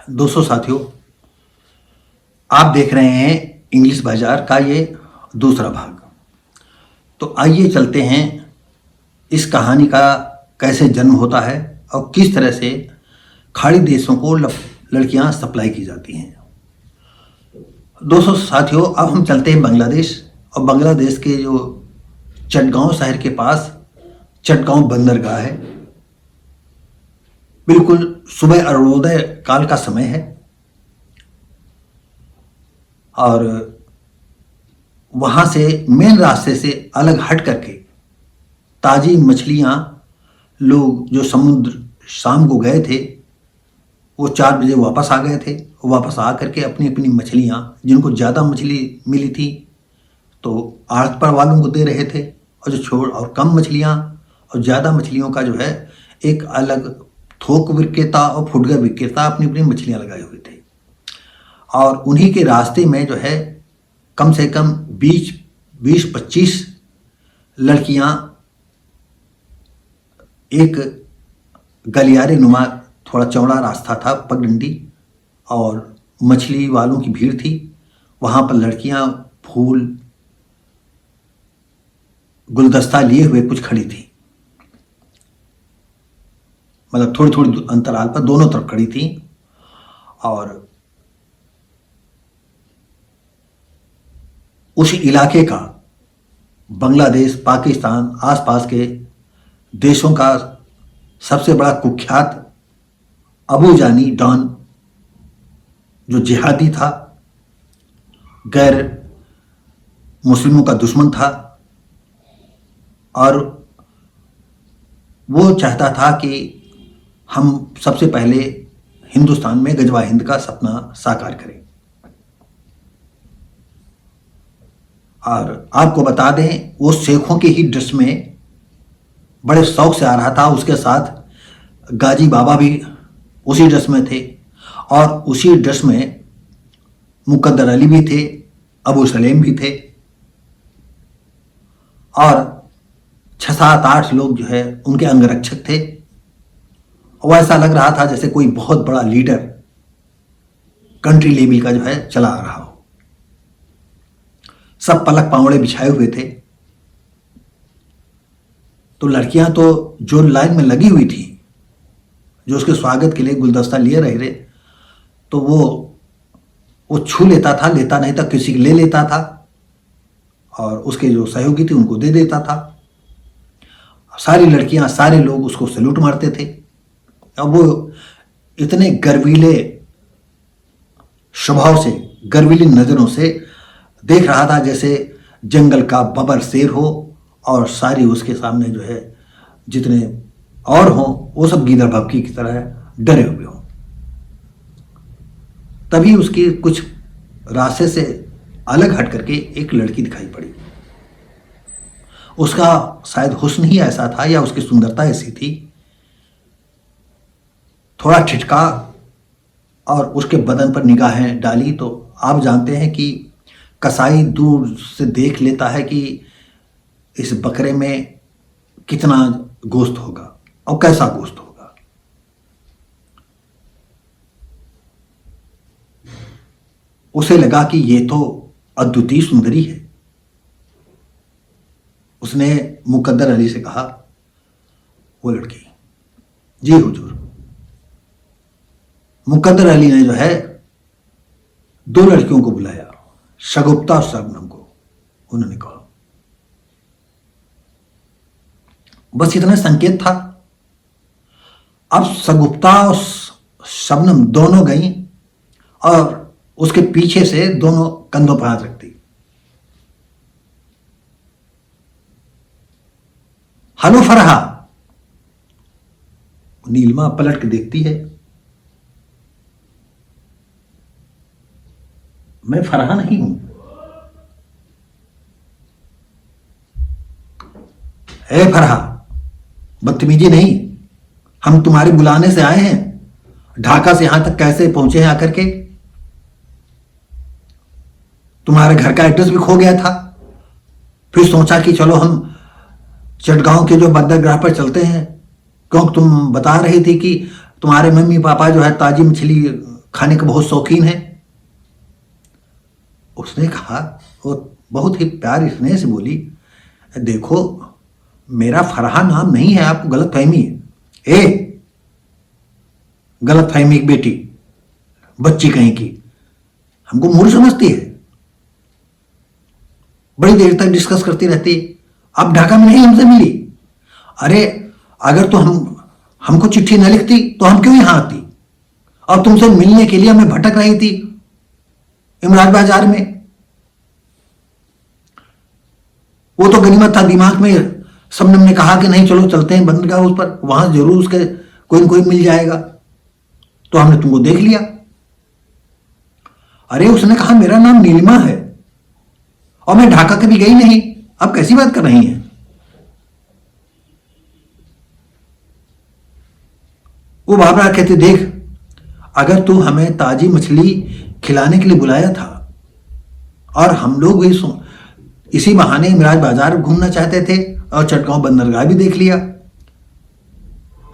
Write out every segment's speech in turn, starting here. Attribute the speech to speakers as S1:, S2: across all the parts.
S1: दोस्तों साथियों, आप देख रहे हैं इंग्लिश बाजार का ये दूसरा भाग। तो आइए चलते हैं इस कहानी का कैसे जन्म होता है और किस तरह से खाड़ी देशों को लड़कियां सप्लाई की जाती हैं। दोस्तों साथियों, अब हम चलते हैं बांग्लादेश। और बांग्लादेश के जो चटगांव शहर के पास चटगांव बंदरगाह है। बिल्कुल सुबह अरुणोदय काल का समय है और वहां से मेन रास्ते से अलग हट करके ताजी मछलियां लोग जो समुद्र शाम को गए थे वो 4 बजे वापस आ गए थे। वापस आ करके अपनी अपनी मछलियां, जिनको ज़्यादा मछली मिली थी तो आड़त पर वालों को दे रहे थे, और जो और कम मछलियां और ज़्यादा मछलियों का जो है एक अलग थोक विक्रेता और फुटकर विक्रेता अपनी अपनी मछलियां लगाए हुए थे। और उन्हीं के रास्ते में जो है कम से कम 20-25 लड़कियां एक गलियारे नुमा थोड़ा चौड़ा रास्ता था, पगडंडी, और मछली वालों की भीड़ थी। वहां पर लड़कियां फूल गुलदस्ता लिए हुए कुछ खड़ी थी, मतलब थोड़ी थोड़ी अंतराल पर दोनों तरफ खड़ी थी। और उस इलाके का, बांग्लादेश, पाकिस्तान, आसपास के देशों का सबसे बड़ा कुख्यात अबू जानी डॉन, जो जिहादी था, गैर मुस्लिमों का दुश्मन था, और वो चाहता था कि हम सबसे पहले हिंदुस्तान में गजवा हिंद का सपना साकार करें। और आपको बता दें, वो शेखों के ही ड्रेस में बड़े शौक से आ रहा था। उसके साथ गाजी बाबा भी उसी ड्रेस में थे, और उसी ड्रेस में मुकद्दर अली भी थे, अबू सलेम भी थे, और 6-7-8 लोग जो है उनके अंगरक्षक थे। और ऐसा लग रहा था जैसे कोई बहुत बड़ा लीडर कंट्री लेवल का जो है चला आ रहा हो। सब पलक पावड़े बिछाए हुए थे। तो लड़कियां तो जो लाइन में लगी हुई थी, जो उसके स्वागत के लिए गुलदस्ता लिए रहे थे, तो वो छू लेता था, लेता नहीं था, किसी ले लेता था, और उसके जो सहयोगी थे उनको दे देता था। सारी लड़कियां, सारे लोग उसको सैल्यूट मारते थे। अब वो इतने गर्वीले स्वभाव से, गर्वीली नजरों से देख रहा था जैसे जंगल का बबर शेर हो, और सारी उसके सामने जो है जितने और हों वो सब गीदड़ भभकी की तरह डरे हुए हों। तभी उसकी कुछ रास्ते से अलग हट करके एक लड़की दिखाई पड़ी। उसका शायद हुस्न ही ऐसा था या उसकी सुंदरता ऐसी थी, थोड़ा ठिठका, और उसके बदन पर निगाहें डाली तो आप जानते हैं कि कसाई दूर से देख लेता है कि इस बकरे में कितना गोश्त होगा और कैसा गोश्त होगा। उसे लगा कि ये तो अद्वितीय सुंदरी है। उसने मुकद्दर अली से कहा, वो लड़की, जी हुजूर। मुकद्दर अली ने जो है 2 लड़कियों को बुलाया, शगुफ्ता और शबनम को। उन्होंने कहा, बस इतना संकेत था। अब शगुफ्ता और शबनम दोनों गई और उसके पीछे से दोनों कंधों पर हाथ रखती, हेलो फरहा। नीलिमा पलट के देखती है, मैं फरहा नहीं हूं। ए फरहा, बदतमीजी नहीं, हम तुम्हारे बुलाने से आए हैं। ढाका से यहां तक कैसे पहुंचे हैं आकर के? तुम्हारे घर का एड्रेस भी खो गया था, फिर सोचा कि चलो हम चटगांव के जो बंदरगाह पर चलते हैं, क्योंकि तुम बता रही थी कि तुम्हारे मम्मी पापा जो है ताजी मछली खाने का बहुत शौकीन है। उसने कहा, वो बहुत ही प्यार स्नेह से बोली, देखो मेरा फरहा नाम नहीं है, आपको गलत फहमी है। गलत फहमी की बेटी, बच्ची कहीं की, हमको मूर्ख समझती है। बड़ी देर तक डिस्कस करती रहती, अब ढाका में नहीं हमसे मिली। अरे अगर तो हमको चिट्ठी न लिखती तो हम क्यों यहां आती? और तुमसे मिलने के लिए मैं भटक रही थी इमराज बाजार में। वो तो गनीमत था, दिमाग में शबनम ने कहा कि नहीं चलो चलते हैं बंदरगाह, उस पर वहां जरूर उसके कोई न कोई मिल जाएगा, तो हमने तुमको देख लिया। अरे उसने कहा मेरा नाम नीलिमा है और मैं ढाका कभी गई नहीं। अब कैसी बात कर रही हैं? वो बाबरा कहते, देख अगर तू हमें ताजी मछली खिलाने के लिए बुलाया था और हम लोग भी इसी बहाने इमराज बाजार घूमना चाहते थे और चटगांव बंदरगाह भी देख लिया।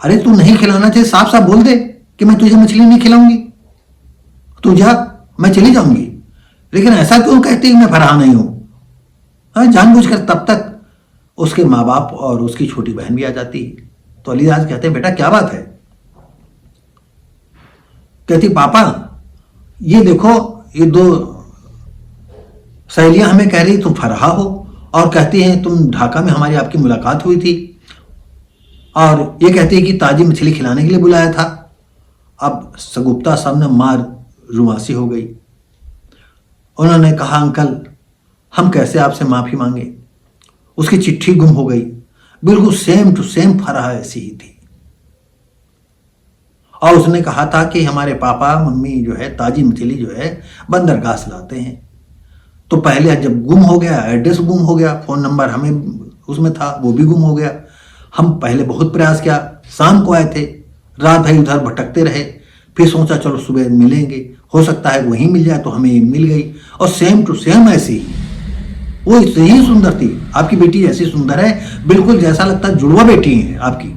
S1: अरे तू नहीं खिलाना चाहिए, साफ साफ बोल दे कि मैं तुझे मछली नहीं खिलाऊंगी, तू जा, मैं चली जाऊंगी। लेकिन ऐसा क्यों कहती मैं फरहा नहीं हूं? जानबूझकर। तब तक उसके माँ बाप और उसकी छोटी बहन भी आ जाती। तो अलीराज कहते हैं, बेटा क्या बात है? कहती, पापा ये देखो, ये दो सहेलियां हमें कह रही तुम फरहा हो, और कहती हैं तुम ढाका में हमारी आपकी मुलाकात हुई थी, और ये कहती है कि ताजी मछली खिलाने के लिए बुलाया था। अब सगुप्ता साहब ने मार रुआसी हो गई। उन्होंने कहा, अंकल हम कैसे आपसे माफी मांगे, उसकी चिट्ठी गुम हो गई, बिल्कुल सेम टू सेम फरहा ऐसी ही थी। और उसने कहा था कि हमारे पापा मम्मी जो है ताजी मछली जो है बंदरगाह से लाते हैं। तो पहले जब गुम हो गया, एड्रेस गुम हो गया, फोन नंबर हमें उसमें था वो भी गुम हो गया। हम पहले बहुत प्रयास किया, शाम को आए थे, रात भर उधर भटकते रहे, फिर सोचा चलो सुबह मिलेंगे, हो सकता है वहीं मिल जाए, तो हमें मिल गई। और सेम टू सेम ऐसी ही, वो इससे ही सुंदर थी। आपकी बेटी ऐसी सुंदर है, बिल्कुल जैसा लगता है जुड़वा बेटी है आपकी।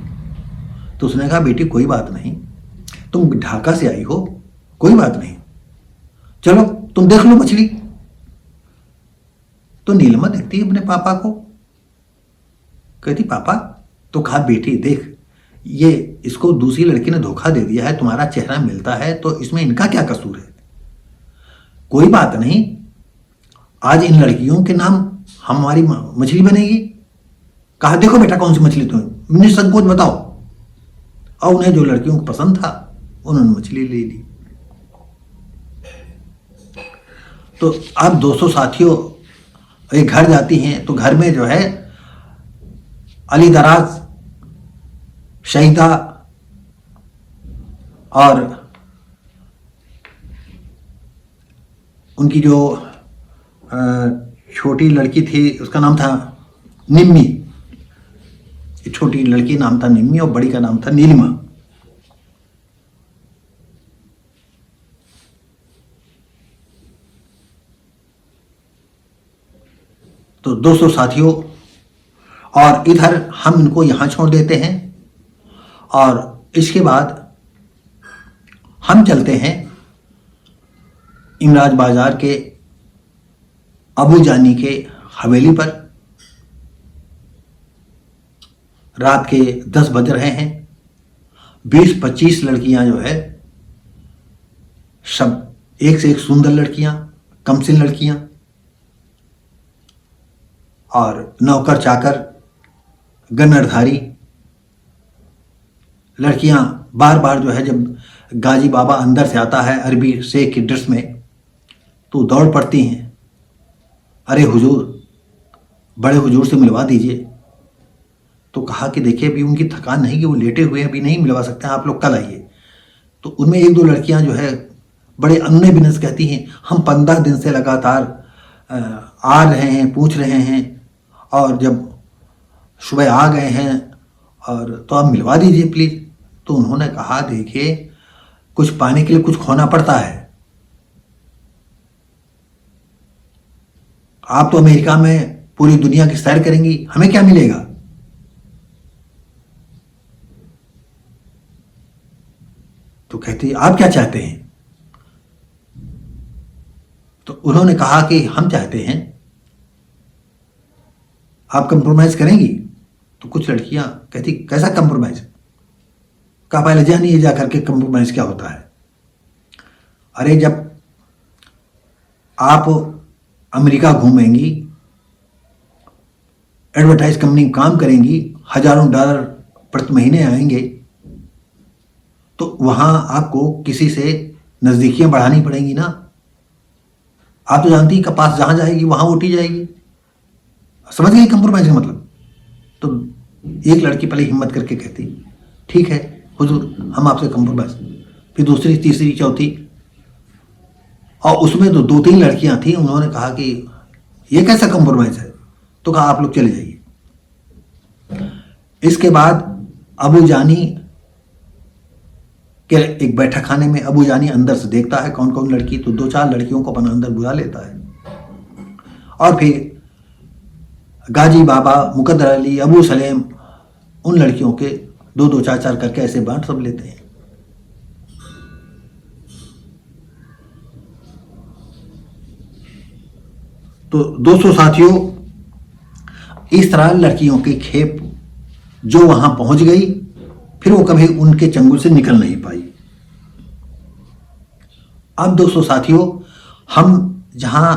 S1: तो उसने कहा, बेटी कोई बात नहीं, तुम ढाका से आई हो, कोई बात नहीं, चलो तुम देख लो मछली। तो नीलिमा देखती है अपने पापा को, कहती, पापा। तो कहा, बेटी देख, ये इसको दूसरी लड़की ने धोखा दे दिया है, तुम्हारा चेहरा मिलता है, तो इसमें इनका क्या कसूर है? कोई बात नहीं, आज इन लड़कियों के नाम हमारी मछली बनेगी। कहा, देखो बेटा कौन सी मछली तुम्हें, निसंकोच बताओ। और उन्हें जो लड़कियों को पसंद था उन्होंने मछली ले ली। तो अब 200 साथियों एक घर जाती हैं, तो घर में जो है अली दराज, शहीदा और उनकी जो छोटी लड़की थी उसका नाम था निम्मी। छोटी लड़की नाम था निम्मी और बड़ी का नाम था नीलिमा। तो 200 साथियों, और इधर हम इनको यहां छोड़ देते हैं, और इसके बाद हम चलते हैं इमराज बाजार के अबू जानी के हवेली पर। रात के 10 बज रहे हैं। 20-25 लड़कियां जो है, सब एक से एक सुंदर लड़कियां, कमसिन लड़कियां, और नौकर चाकर, गन्नरधारी लड़कियां बार बार जो है, जब गाजी बाबा अंदर से आता है अरबी शेख की ड्रेस में, तो दौड़ पड़ती हैं, अरे हुजूर, बड़े हुजूर से मिलवा दीजिए। तो कहा कि देखिए अभी उनकी थकान नहीं कि वो लेटे हुए हैं, अभी नहीं मिलवा सकते हैं, आप लोग कल आइए। तो उनमें 1-2 लड़कियां जो है बड़े अन्य बिनस कहती हैं, हम 15 दिन से लगातार आ रहे हैं, पूछ रहे हैं, और जब सुबह आ गए हैं, और तो आप मिलवा दीजिए प्लीज। तो उन्होंने कहा, देखिए कुछ पाने के लिए कुछ खोना पड़ता है। आप तो अमेरिका में पूरी दुनिया की सैर करेंगी, हमें क्या मिलेगा? तो कहती, आप क्या चाहते हैं? तो उन्होंने कहा कि हम चाहते हैं, आप कंप्रोमाइज करेंगी? तो कुछ लड़कियां कहती कैसा कंप्रोमाइज? कहा पहले जानिए जा करके कंप्रोमाइज क्या होता है। अरे जब आप अमेरिका घूमेंगी, एडवर्टाइज कंपनी में काम करेंगी, हजारों डॉलर प्रति महीने आएंगे, तो वहां आपको किसी से नजदीकियां बढ़ानी पड़ेंगी ना। आप तो जानती हैं कपास जहां जाएगी वहां उठी जाएगी। समझ गई कंप्रोमाइज का मतलब? तो एक लड़की पहले हिम्मत करके कहती ठीक है हुजूर, हम आपसे कंप्रोमाइज। फिर दूसरी, तीसरी, चौथी, और उसमें तो 2-3 लड़कियां थी, उन्होंने कहा कि ये कैसा कंप्रोमाइज है? तो कहा आप लोग चले जाइए। इसके बाद अबू जानी के एक बैठक खाने में अबू जानी अंदर से देखता है कौन कौन लड़की, तो 2-4 लड़कियों को अपना अंदर बुला लेता है, और फिर गाजी बाबा, मुकद्दर अली, अबू सलेम, उन लड़कियों के 2-2, 4-4 करके ऐसे बांट सब लेते हैं। तो दोस्तों साथियों, इस तरह लड़कियों की खेप जो वहां पहुंच गई, फिर वो कभी उनके चंगुल से निकल नहीं पाई। अब दोस्तों साथियों, हम जहां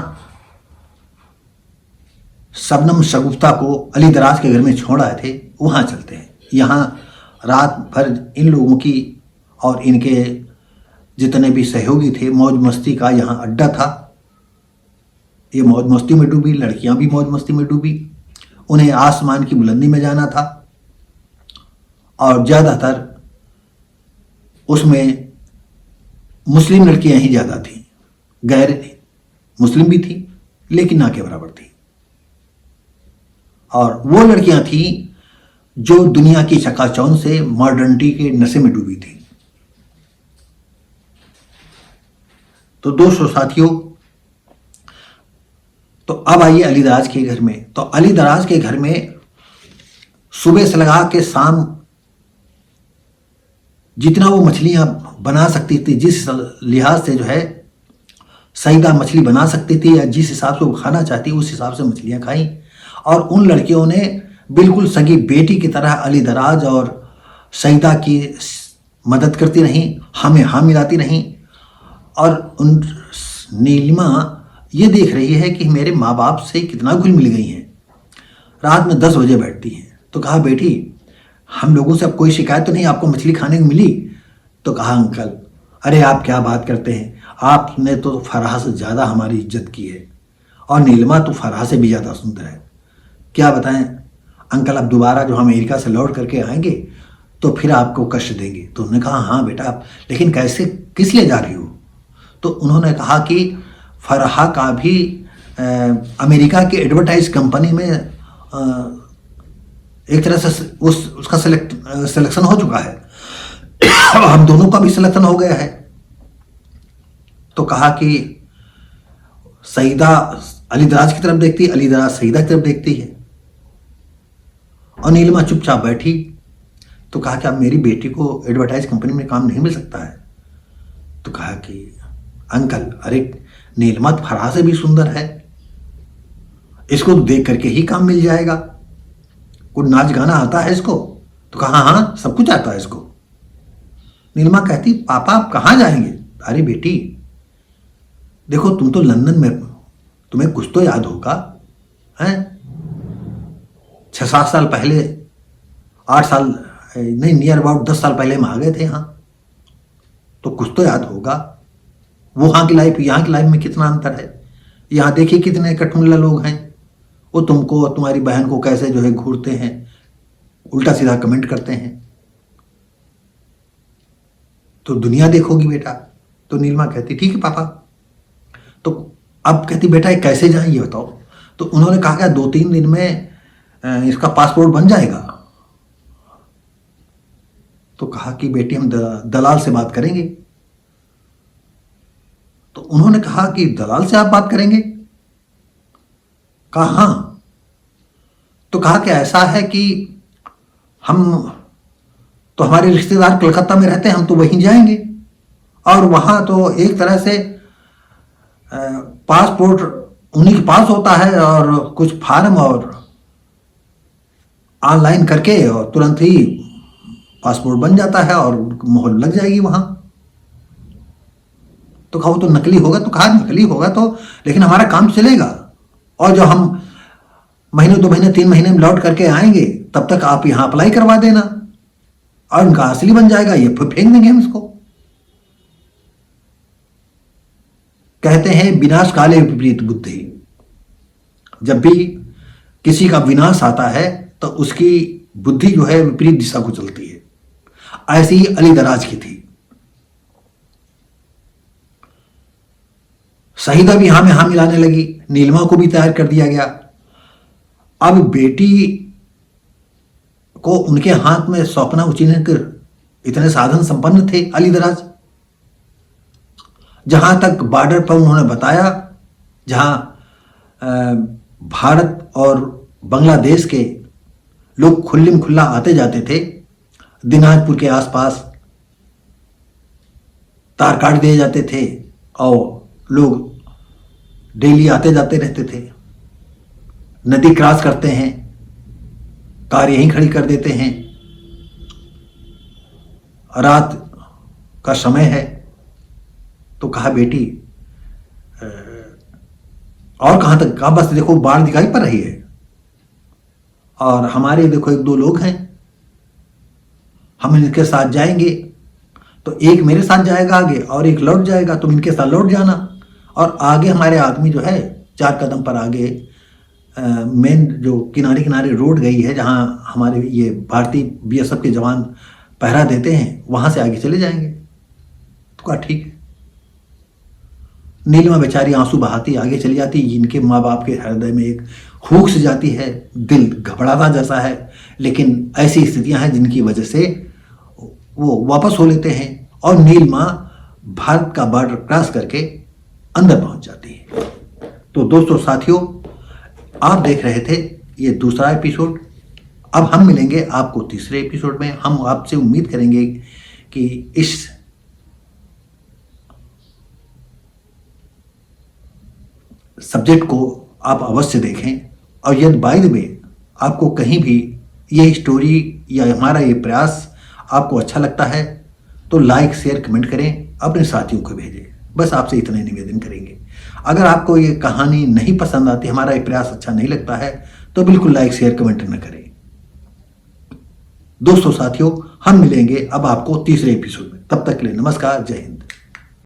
S1: शबनम शगुफ्ता को अली दराज के घर में छोड़ आए थे वहां चलते हैं। यहाँ रात भर इन लोगों की और इनके जितने भी सहयोगी थे मौज मस्ती का यहाँ अड्डा था। ये मौज मस्ती में डूबी, लड़कियां भी मौज मस्ती में डूबी। उन्हें आसमान की बुलंदी में जाना था, और ज़्यादातर उसमें मुस्लिम लड़कियां ही ज़्यादा थीं। गैर मुस्लिम भी थी लेकिन ना के बराबर थी। और वो लड़कियां थीं जो दुनिया की चकाचौंध से मॉडर्निटी के नशे में डूबी थी। तो दोस्तों साथियों, तो अब आइए अली दराज के घर में। तो अली दराज के घर में सुबह से लगा के शाम जितना वो मछलियां बना सकती थी, जिस लिहाज से जो है सईदा मछली बना सकती थी या जिस हिसाब से वो खाना चाहती उस हिसाब से मछलियां खाई। और उन लड़कियों ने बिल्कुल सगी बेटी की तरह अली दराज और सईदा की मदद करती रहीं, हमें हाँ मिलाती रहीं। और उन नीलिमा ये देख रही है कि मेरे माँ बाप से कितना घुल मिल गई हैं। रात में 10 बजे बैठती हैं। तो कहा बेटी, हम लोगों से अब कोई शिकायत तो नहीं, आपको मछली खाने को मिली? तो कहा अंकल, अरे आप क्या बात करते हैं, आपने तो फराह से ज़्यादा हमारी इज्जत की है, और नीलिमा तो फराह से भी ज़्यादा सुंदर है। क्या बताएं अंकल, अब दोबारा जो हम अमेरिका से लौट करके आएंगे तो फिर आपको कष्ट देंगे। तो उन्होंने कहा हाँ बेटा, आप लेकिन कैसे, किस लिए जा रही हो? तो उन्होंने कहा कि फराह का भी अमेरिका की एडवर्टाइज कंपनी में एक तरह से उसका सिलेक्शन हो चुका है, और हम दोनों का भी सिलेक्शन हो गया है। तो कहा कि सईदा अली दराज की तरफ देखती है, अली दराज सईदा की तरफ देखती है, और नीलिमा चुपचाप बैठी। तो कहा कि अब मेरी बेटी को एडवर्टाइज कंपनी में काम नहीं मिल सकता है? तो कहा कि अंकल, अरे नीलिमा फराह से भी सुंदर है, इसको देख करके ही काम मिल जाएगा। कुछ नाच गाना आता है इसको? तो कहा हाँ सब कुछ आता है इसको। नीलिमा कहती पापा आप कहाँ जाएंगे? अरे बेटी देखो, तुम तो लंदन में, तुम्हें कुछ तो याद होगा, हैं? 6-7 साल पहले, 8 साल नहीं, नियर अबाउट 10 साल पहले हम आ गए थे यहाँ, तो कुछ तो याद होगा। वहाँ की लाइफ यहाँ की लाइफ में कितना अंतर है। यहाँ देखिए कितने कठमुल्ला लोग हैं, वो तुमको और तुम्हारी बहन को कैसे जो है घूरते हैं, उल्टा सीधा कमेंट करते हैं। तो दुनिया देखोगी बेटा। तो नीलिमा कहती ठीक है पापा। तो अब कहती बेटा ये कैसे जाएं ये बताओ। तो उन्होंने कहा क्या 2-3 दिन में इसका पासपोर्ट बन जाएगा? तो कहा कि बेटी हम दलाल से बात करेंगे। तो उन्होंने कहा कि दलाल से आप बात करेंगे? कहा हाँ। तो कहा कि ऐसा है कि हम तो, हमारे रिश्तेदार कलकत्ता में रहते हैं, हम तो वहीं जाएंगे, और वहां तो एक तरह से पासपोर्ट उन्हीं के पास होता है और कुछ फार्म और ऑनलाइन करके और तुरंत ही पासपोर्ट बन जाता है और मोहर लग जाएगी वहां। तो कहा वो तो नकली होगा, तो कहा नकली होगा तो लेकिन हमारा काम चलेगा, और जो हम महीने 2 महीने 3 महीने में लौट करके आएंगे तब तक आप यहां अप्लाई करवा देना और उनका असली बन जाएगा, ये फिर फेंक देंगे हम इसको। कहते हैं विनाश काले विपरीत बुद्धि। जब भी किसी का विनाश आता है तो उसकी बुद्धि जो है विपरीत दिशा को चलती है। ऐसी ही अली दराज की थी। शहीदा भी यहां में हां मिलाने लगी, नीलिमा को भी तैयार कर दिया गया। अब बेटी को उनके हाथ में सौंपना उचित, इतने साधन संपन्न थे अली दराज। जहां तक बॉर्डर पर उन्होंने बताया, जहां भारत और बांग्लादेश के लोग खुल्लम खुल्ला आते जाते थे, दिनाजपुर के आसपास तार काट दिए जाते थे और लोग डेली आते जाते रहते थे। नदी क्रॉस करते हैं, कार यहीं खड़ी कर देते हैं, रात का समय है। तो कहा बेटी और कहां तक, कहा बस देखो बाढ़ दिखाई पड़ रही है और हमारे देखो 1-2 लोग हैं, हम इनके साथ जाएंगे। तो एक मेरे साथ जाएगा आगे और एक लौट जाएगा, तुम इनके साथ लौट जाना। और आगे हमारे आदमी जो है 4 कदम पर आगे मेन जो किनारे किनारे रोड गई है, जहां हमारे ये भारतीय बीएसएफ के जवान पहरा देते हैं, वहां से आगे चले जाएंगे। तो कहा ठीक है। नीलिमा बेचारी आंसू बहाती आगे चली जाती। इनके माँ बाप के हृदय में एक हूक सी जाती है, दिल घबराता जैसा है, लेकिन ऐसी स्थितियां हैं जिनकी वजह से वो वापस हो लेते हैं और नीलिमा भारत का बॉर्डर क्रॉस करके अंदर पहुंच जाती है। तो दोस्तों साथियों, आप देख रहे थे ये दूसरा एपिसोड। अब हम मिलेंगे आपको तीसरे एपिसोड में। हम आपसे उम्मीद करेंगे कि इस सब्जेक्ट को आप अवश्य देखें, और यदि बाय द वे आपको कहीं भी ये स्टोरी या हमारा ये प्रयास आपको अच्छा लगता है तो लाइक शेयर कमेंट करें, अपने साथियों को भेजें। बस आपसे इतना ही निवेदन करेंगे। अगर आपको ये कहानी नहीं पसंद आती, हमारा ये प्रयास अच्छा नहीं लगता है, तो बिल्कुल लाइक शेयर कमेंट न करें। दोस्तों साथियों, हम मिलेंगे अब आपको तीसरे एपिसोड में। तब तक के लिए नमस्कार, जय हिंद।